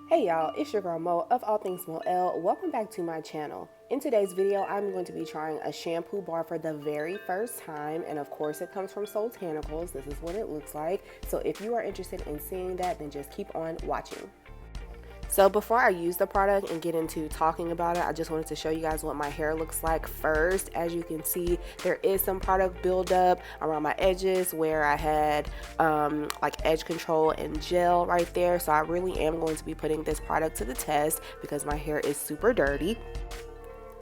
Hey y'all, it's your girl Mo of All Things Mo L. Welcome back to my channel. In today's video, I'm going to be trying a shampoo bar for the very first time, and of course it comes from Soultanicals. This is what it looks like. So if you are interested in seeing that, then just keep on watching. So before I use the product and get into talking about it, I just wanted to show you guys what my hair looks like first. As you can see, there is some product buildup around my edges where I had like edge control and gel right there. So I really am going to be putting this product to the test because my hair is super dirty.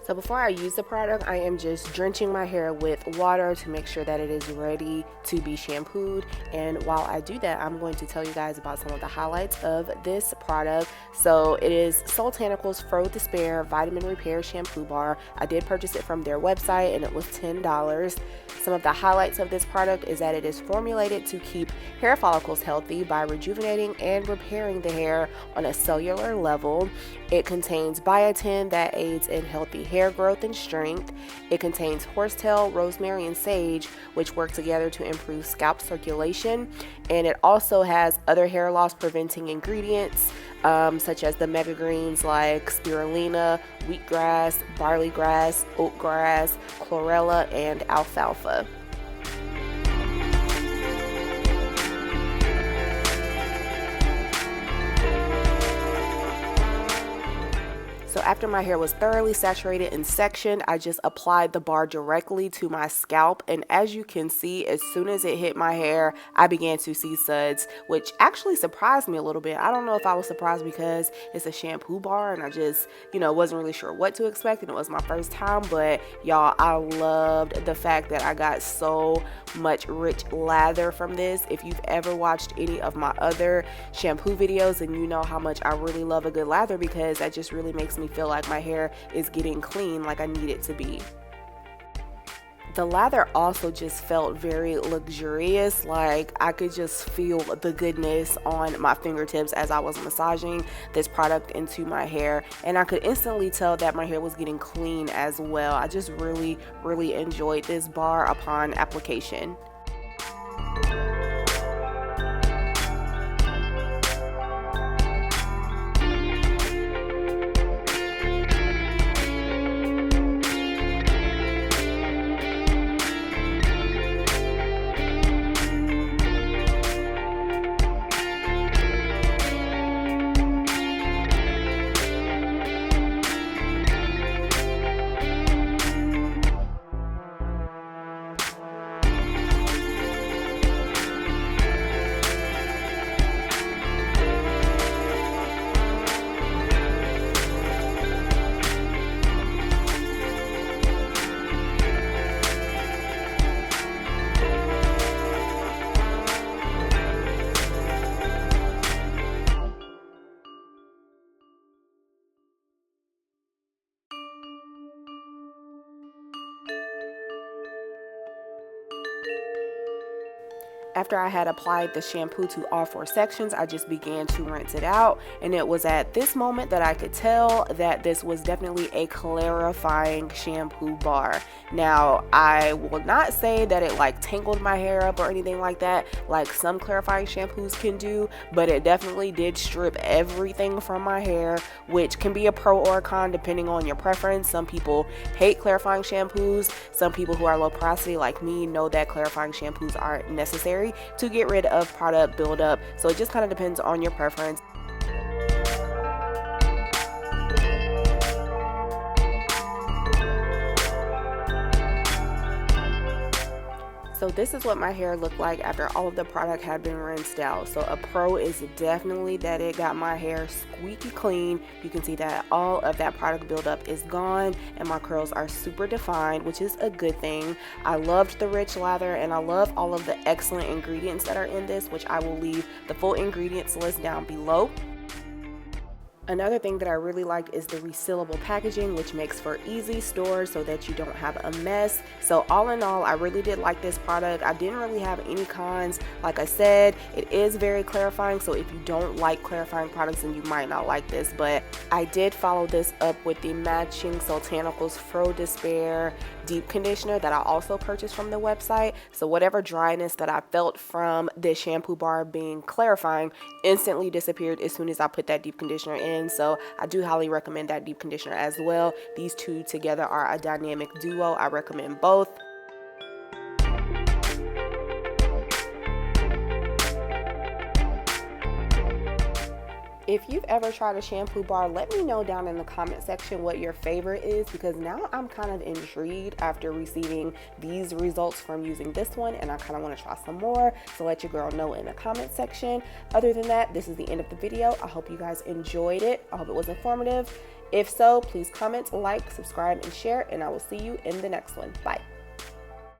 So before I use the product, I am just drenching my hair with water to make sure that it is ready to be shampooed. And while I do that, I'm going to tell you guys about some of the highlights of this product. So it is Soultanicals Fro to Spare Vitamin Repair Shampoo Bar. I did purchase it from their website and it was $10. Some of the highlights of this product is that it is formulated to keep hair follicles healthy by rejuvenating and repairing the hair on a cellular level. It contains biotin that aids in healthy hair growth and strength. It contains horsetail, rosemary, and sage, which work together to improve scalp circulation. And it also has other hair loss preventing ingredients such as the mega greens like spirulina, wheatgrass, barley grass, oatgrass, chlorella, and alfalfa. So after my hair was thoroughly saturated and sectioned, I just applied the bar directly to my scalp. And as you can see, as soon as it hit my hair, I began to see suds, which actually surprised me a little bit. I don't know if I was surprised because it's a shampoo bar and I just, wasn't really sure what to expect. And it was my first time, but y'all, I loved the fact that I got so much rich lather from this. If you've ever watched any of my other shampoo videos, and you know how much I really love a good lather because that just really makes me feel like my hair is getting clean like I need it to be. The lather also just felt very luxurious, like I could just feel the goodness on my fingertips as I was massaging this product into my hair, and I could instantly tell that my hair was getting clean as well. I just really enjoyed this bar upon application. After I had applied the shampoo to all 4 sections, I just began to rinse it out, and it was at this moment that I could tell that this was definitely a clarifying shampoo bar. Now, I will not say that it like tangled my hair up or anything like that, like some clarifying shampoos can do, but it definitely did strip everything from my hair, which can be a pro or a con depending on your preference. Some people hate clarifying shampoos. Some people who are low porosity like me know that clarifying shampoos are necessary to get rid of product buildup. So it just kind of depends on your preference. So this is what my hair looked like after all of the product had been rinsed out. So a pro is definitely that it got my hair squeaky clean. You can see that all of that product buildup is gone and my curls are super defined, which is a good thing. I loved the rich lather and I love all of the excellent ingredients that are in this, which I will leave the full ingredients list down below. Another thing that I really like is the resealable packaging, which makes for easy storage so that you don't have a mess. So all in all, I really did like this product. I didn't really have any cons. Like I said, it is very clarifying, so if you don't like clarifying products, then you might not like this. But I did follow this up with the matching Soultanicals Fro Despair deep conditioner that I also purchased from the website. So whatever dryness that I felt from this shampoo bar being clarifying instantly disappeared as soon as I put that deep conditioner in. So I do highly recommend that deep conditioner as well. These two together are a dynamic duo. I recommend both. If you've ever tried a shampoo bar, let me know down in the comment section what your favorite is, because now I'm kind of intrigued after receiving these results from using this one, and I kind of want to try some more. So let your girl know in the comment section. Other than that, this is the end of the video. I hope you guys enjoyed it. I hope it was informative. If so, please comment, like, subscribe, and share, and I will see you in the next one. Bye.